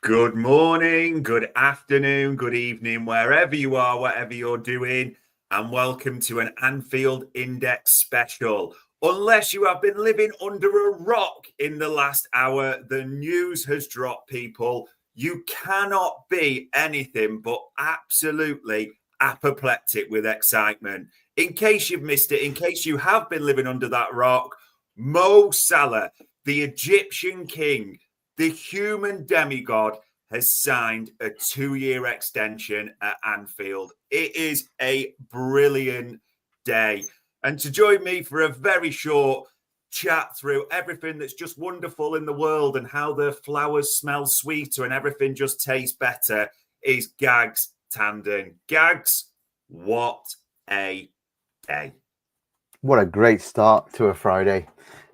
Good morning, good afternoon, good evening, wherever you are, whatever you're doing, and welcome to an Anfield Index special. Unless you have been living under a rock in the last hour, the news has dropped, people. You cannot be anything but absolutely apoplectic with excitement. In case you've missed it, in case you have been living under that rock, Mo Salah, the Egyptian king, the human demigod, has signed a 2-year extension at Anfield. It is a brilliant day. And to join me for a very short chat through everything that's just wonderful in the world and how the flowers smell sweeter and everything just tastes better is Gags Tandon. Gags, what a day. What a great start to a Friday.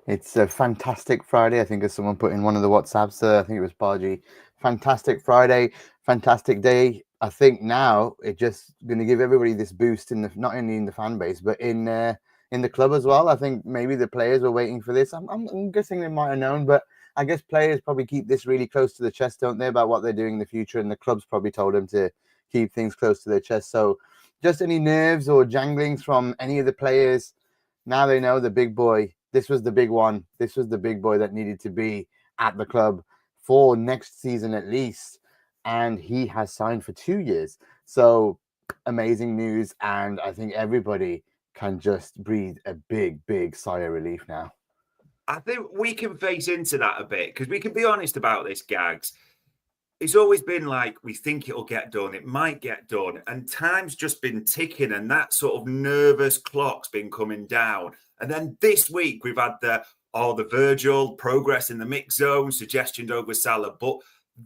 It's a fantastic Friday. I think as someone put in one of the WhatsApps, I think it was Bargy. Fantastic Friday, fantastic day. I think now it's just going to give everybody this boost in the not only in the fan base but in the club as well. I think maybe the players were waiting for this. I'm guessing they might have known, but I guess players probably keep this really close to the chest, don't they, about what they're doing in the future, and the clubs probably told them to keep things close to their chest. So, just any nerves or janglings from any of the players. Now they know the big boy. This was the big one. This was the big boy that needed to be at the club for next season at least. And he has signed for 2 years. So amazing news. And I think everybody can just breathe a big, big sigh of relief now. I think we can face into that a bit because we can be honest about this, Gags. It's always been like we think it'll get done, it might get done, and time's just been ticking, and that sort of nervous clock's been coming down. And then this week we've had the Virgil progress in the mix zone, suggestions over Salah, but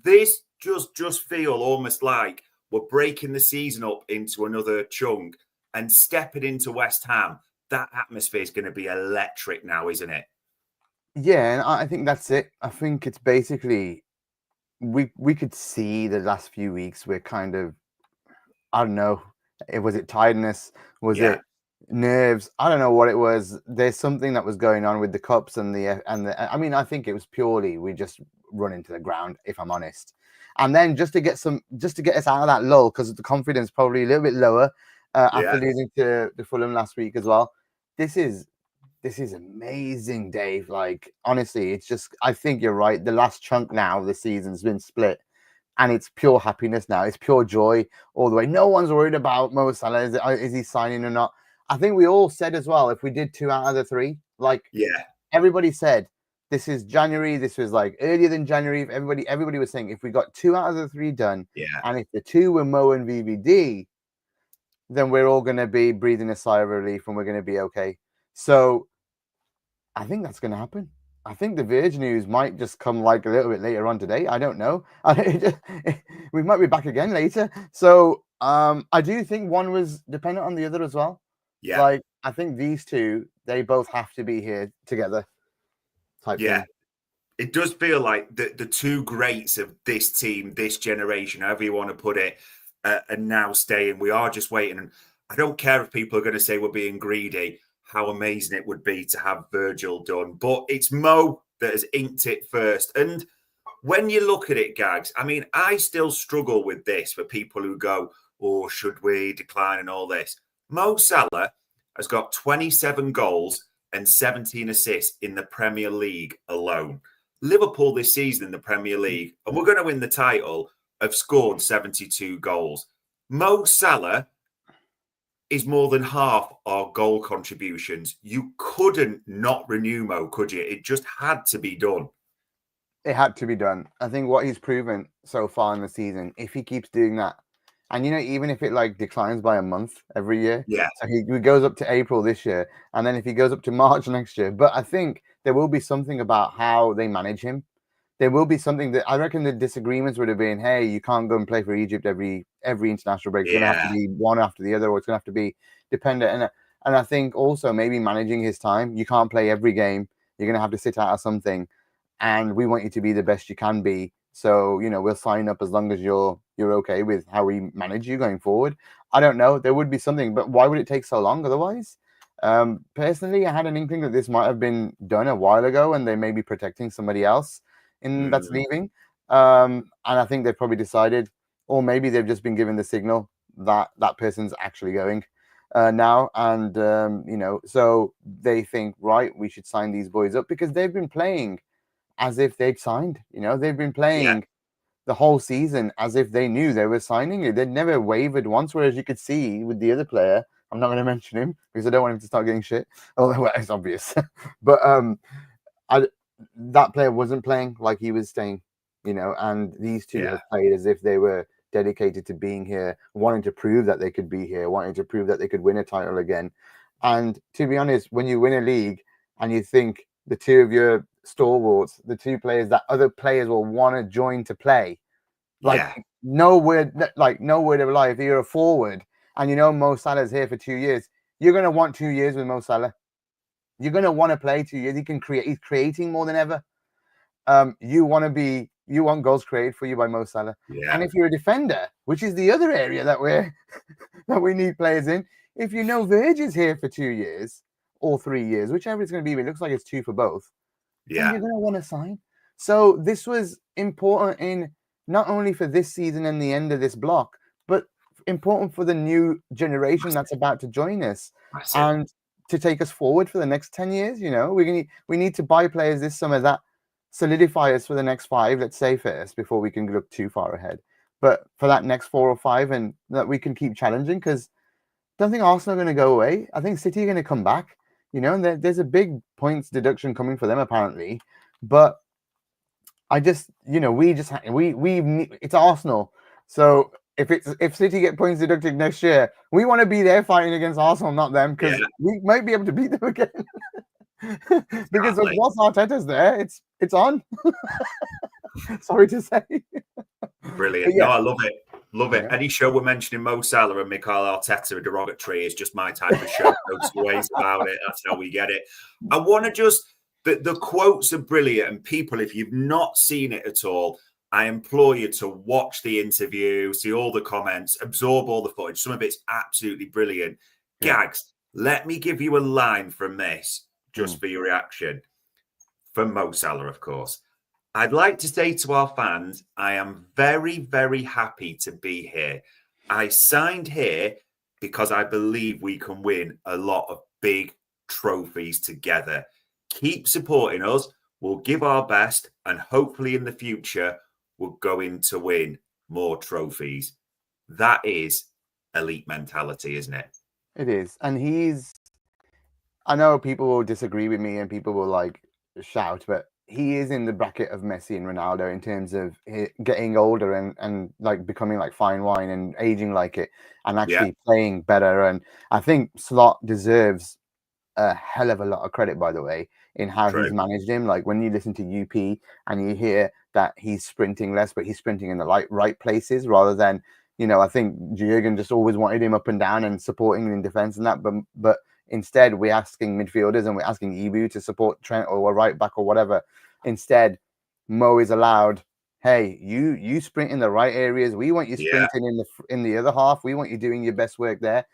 this just feel almost like we're breaking the season up into another chunk and stepping into West Ham. That atmosphere is going to be electric now, isn't it? Yeah, and I think that's it. I think it's basically we could see the last few weeks we're kind of, I don't know, was it tiredness? Was Yeah. it nerves? I don't know what it was. There's something that was going on with the cups and I mean, I think it was purely we just run into the ground, if I'm honest. And then just to get us out of that lull, because the confidence probably a little bit lower after Yeah. losing to the Fulham last week as well. This is amazing, Dave. Like, honestly, it's just, I think you're right. The last chunk now of the season's been split, and it's pure happiness now. It's pure joy all the way. No one's worried about Mo Salah. Is he signing or not? I think we all said as well, if we did 2 out of the 3, like Yeah. everybody said, this is January. This was like earlier than January. If everybody was saying if we got 2 out of the 3 done, Yeah. and if the 2 were Mo and VVD, then we're all going to be breathing a sigh of relief and we're going to be okay. So I think that's going to happen. I think the Verge news might just come like a little bit later on today. I don't know. We might be back again later. So I do think one was dependent on the other as well. Yeah. Like, I think these two, they both have to be here together type Yeah. thing. It does feel like the two greats of this team, this generation, however you want to put it, are now staying. We are just waiting. And I don't care if people are going to say we're being greedy, how amazing it would be to have Virgil done. But it's Mo that has inked it first. And when you look at it, Gags, I mean, I still struggle with this for people who go, oh, should we decline and all this? Mo Salah has got 27 goals and 17 assists in the Premier League alone. Liverpool this season in the Premier League, and we're going to win the title, have scored 72 goals. Mo Salah is more than half our goal contributions. You couldn't not renew Mo, could you? It just had to be done. It had to be done. I think what he's proven so far in the season, if he keeps doing that, and even if it like declines by a month every year, Yeah. so he goes up to April this year, and then if he goes up to March next year, but I think there will be something about how they manage him. There will be something that I reckon the disagreements would have been, hey, you can't go and play for Egypt every international break. It's going to have to Yeah. be one after the other, or it's going to have to be dependent. And I think also maybe managing his time. You can't play every game. You're going to have to sit out of something, and we want you to be the best you can be. So we'll sign up as long as you're okay with how we manage you going forward. I don't know. There would be something, but why would it take so long otherwise? Personally, I had an inkling that this might have been done a while ago, and they may be protecting somebody else that's leaving. And I think they've probably decided, or maybe they've just been given the signal that that person's actually going now. And, so they think, right, we should sign these boys up because they've been playing as if they'd signed. They've been playing the whole season as if they knew they were signing it. They'd never wavered once, whereas you could see with the other player, I'm not going to mention him because I don't want him to start getting shit. Although it's obvious. But that player wasn't playing like he was staying, and these two have played as if they were dedicated to being here, wanting to prove that they could be here, wanting to prove that they could win a title again. And to be honest, when you win a league and you think the two of your stalwarts, the two players that other players will want to join to play, no word of lie. If you're a forward and Mo Salah's here for 2 years, you're going to want 2 years with Mo Salah. You're going to want to play 2 years. He's creating more than ever. You want goals created for you by Mo Salah. Yeah. And if you're a defender, which is the other area that we need players in, if Verge is here for 2 years or 3 years, whichever it's going to be, it looks like it's 2 for both. Then you're going to want to sign. So this was important in not only for this season and the end of this block, but important for the new generation that's about to join us and to take us forward for the next 10 years. We need to buy players this summer that solidify us for the next 5, let's say first, before we can look too far ahead. But for that next 4 or 5, and that we can keep challenging, because I don't think Arsenal are going to go away. I think City are going to come back. And there's a big points deduction coming for them apparently. But I just, it's Arsenal. So if City get points deducted next year, we want to be there fighting against Arsenal, not them, because we might be able to beat them again. Because once Arteta's there, it's on. Sorry to say. Brilliant. No, I love it. Love it. Any show we're mentioning Mo Salah and Mikel Arteta are derogatory is just my type of show. No two ways about it. That's how we get it. I want to just, the quotes are brilliant. And people, if you've not seen it at all, I implore you to watch the interview, see all the comments, absorb all the footage. Some of it's absolutely brilliant. Gags, let me give you a line from this just for your reaction. From Mo Salah, of course. I'd like to say to our fans, I am very, very happy to be here. I signed here because I believe we can win a lot of big trophies together. Keep supporting us. We'll give our best, and hopefully in the future, we're going to win more trophies. That is elite mentality, isn't it? It is. And I know people will disagree with me and people will shout, but he is in the bracket of Messi and Ronaldo in terms of getting older and becoming like fine wine and aging like it and actually playing better. And I think Slot deserves a hell of a lot of credit, by the way, in how he's managed him. Like when you listen to UP and you hear that he's sprinting less, but he's sprinting in the right places rather than, I think Jurgen just always wanted him up and down and supporting in defense and that. But instead, we're asking midfielders and we're asking Ibu to support Trent or a right back or whatever. Instead, Mo is allowed, hey, you sprint in the right areas. We want you sprinting in the other half. We want you doing your best work there.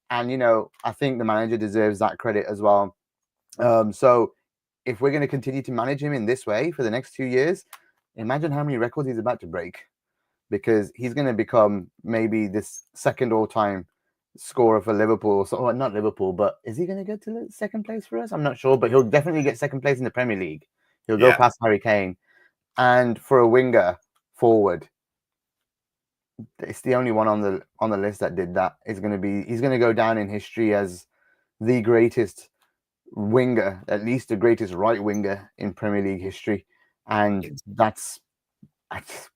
And, I think the manager deserves that credit as well. So if we're going to continue to manage him in this way for the next 2 years, imagine how many records he's about to break, because he's going to become maybe this second all-time scorer for Liverpool. So not Liverpool, but is he going to get to second place for us? I'm not sure, but he'll definitely get second place in the Premier League. He'll go past Harry Kane. And for a winger forward, it's the only one on the list that did that. He's going to go down in history as the greatest winger, at least the greatest right winger in Premier League history. And that's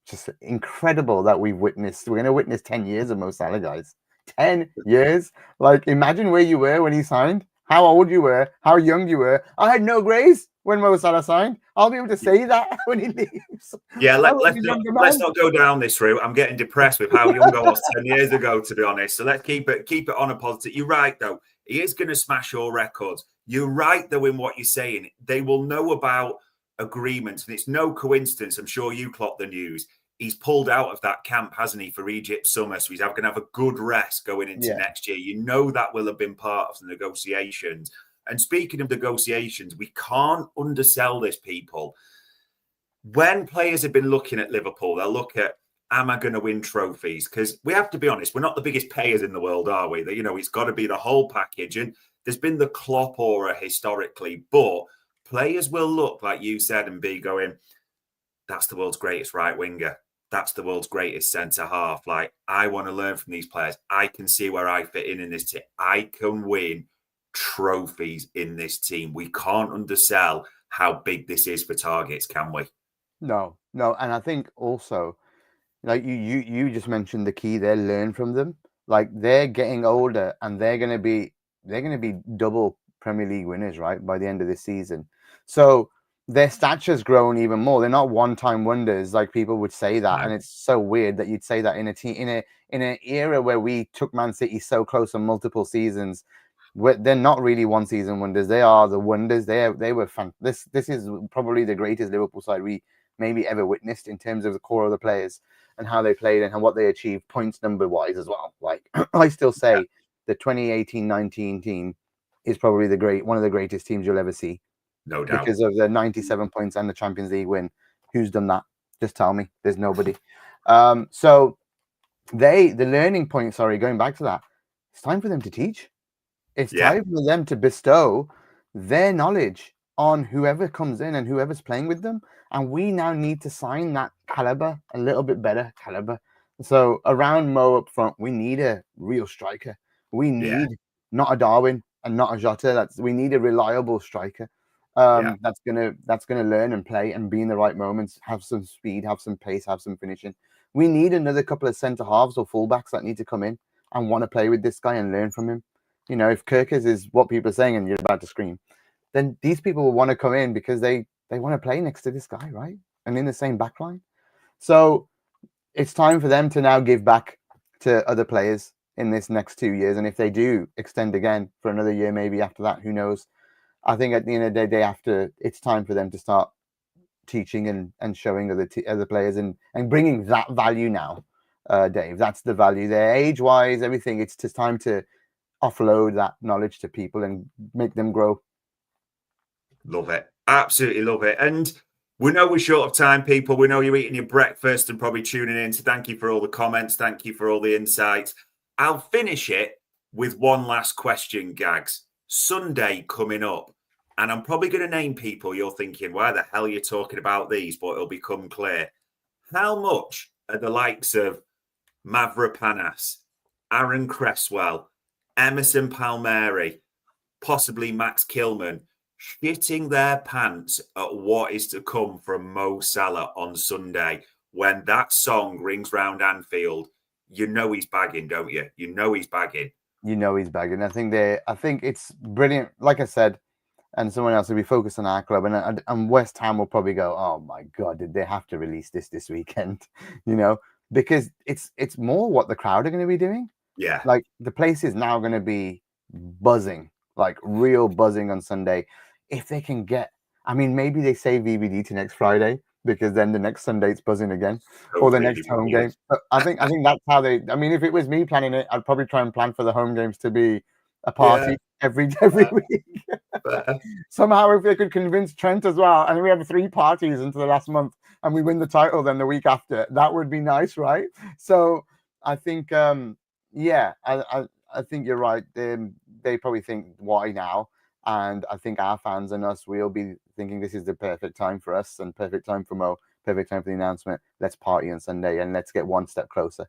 just incredible that we're going to witness 10 years of Mo Salah, guys. 10 years. Imagine where you were when he signed, how old you were, how young you were. I had no grace when Mo Salah signed. I'll be able to say that when he leaves. Yeah, let's not go down this route. I'm getting depressed with how young I was 10 years ago, to be honest. So let's keep it on a positive. You're right, though. He is going to smash all records. You're right, though, in what you're saying. They will know about agreements, and it's no coincidence. I'm sure you clocked the news. He's pulled out of that camp, hasn't he, for Egypt summer? So he's going to have a good rest going into next year. That will have been part of the negotiations. And speaking of negotiations, we can't undersell this, people. when players have been looking at Liverpool, they'll look at, am I going to win trophies? Because we have to be honest, we're not the biggest payers in the world, are we? You know, it's got to be the whole package. And there's been the Klopp aura historically, but players will look, like you said, and be going, that's the world's greatest right winger. That's the world's greatest centre half. Like, I want to learn from these players. I can see where I fit in this team. I can win trophies in this team. We can't undersell how big this is for targets, can we? No. And I think also, like you just mentioned the key there, learn from them. Like, they're getting older and they're gonna be double Premier League winners, right, by the end of this season. So their stature's grown even more. They're not one-time wonders like people would say that. No. And it's so weird that you'd say that in a team in an era where we took Man City so close on multiple seasons. They're not really one-season wonders. They are the wonders. They were fun. This is probably the greatest Liverpool side we maybe ever witnessed in terms of the core of the players and how they played and what they achieved points number wise as well. Like, I still say the 2018-19 team is probably one of the greatest teams you'll ever see. No doubt. Because of the 97 points and the Champions League win. Who's done that? Just tell me. There's nobody. So the learning point, going back to that, it's time for them to teach. It's time for them to bestow their knowledge on whoever comes in and whoever's playing with them. And we now need to sign that caliber, a little bit better caliber. So around Mo up front, we need a real striker. We need not a Darwin and not a Jota. We need a reliable striker. That's gonna learn and play and be in the right moments, have some speed, have some pace, have some finishing. We need another couple of centre halves or fullbacks that need to come in and want to play with this guy and learn from him. You know, if Kirkers is what people are saying and you're about to scream, then these people will want to come in because they want to play next to this guy, right? And in the same backline. So it's time for them to now give back to other players in this next 2 years. And if they do extend again for another year, maybe after that, who knows? I think at the end of the day after, it's time for them to start teaching and showing other players and bringing that value now, Dave. That's the value there. Age-wise, everything, it's just time to offload that knowledge to people and make them grow. Love it. Absolutely love it. And we know we're short of time, people. We know you're eating your breakfast and probably tuning in. So thank you for all the comments. Thank you for all the insights. I'll finish it with one last question, Gags. Sunday coming up. And I'm probably going to name people you're thinking, why the hell are you talking about these? But it'll become clear. How much are the likes of Mavropanos, Aaron Cresswell, Emerson Palmieri, possibly Max Kilman, shitting their pants at what is to come from Mo Salah on Sunday when that song rings round Anfield? You know he's bagging, don't you? You know he's bagging. You know he's bagging. I think it's brilliant. Like I said, and someone else will be focused on our club, and West Ham will probably go, oh my God, did they have to release this weekend? You know, because it's more what the crowd are going to be doing. Yeah. Like, the place is now going to be buzzing, like real buzzing on Sunday. If they can get, I mean, maybe they save VBD to next Friday because then the next Sunday it's buzzing again, or the next home game. But I think that's how they. I mean, if it was me planning it, I'd probably try and plan for the home games to be a party every week. Somehow, if they could convince Trent as well, and we have 3 parties into the last month, and we win the title, then the week after, that would be nice, right? So I think, I think you're right. They probably think, why now? And I think our fans and us, we'll be thinking this is the perfect time for us and perfect time for Mo, perfect time for the announcement. Let's party on Sunday and let's get one step closer.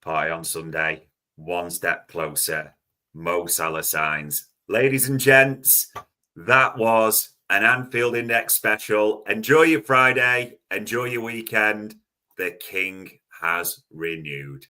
Party on Sunday, one step closer. Mo Salah signs. Ladies and gents, that was an Anfield Index special. Enjoy your Friday. Enjoy your weekend. The King has renewed.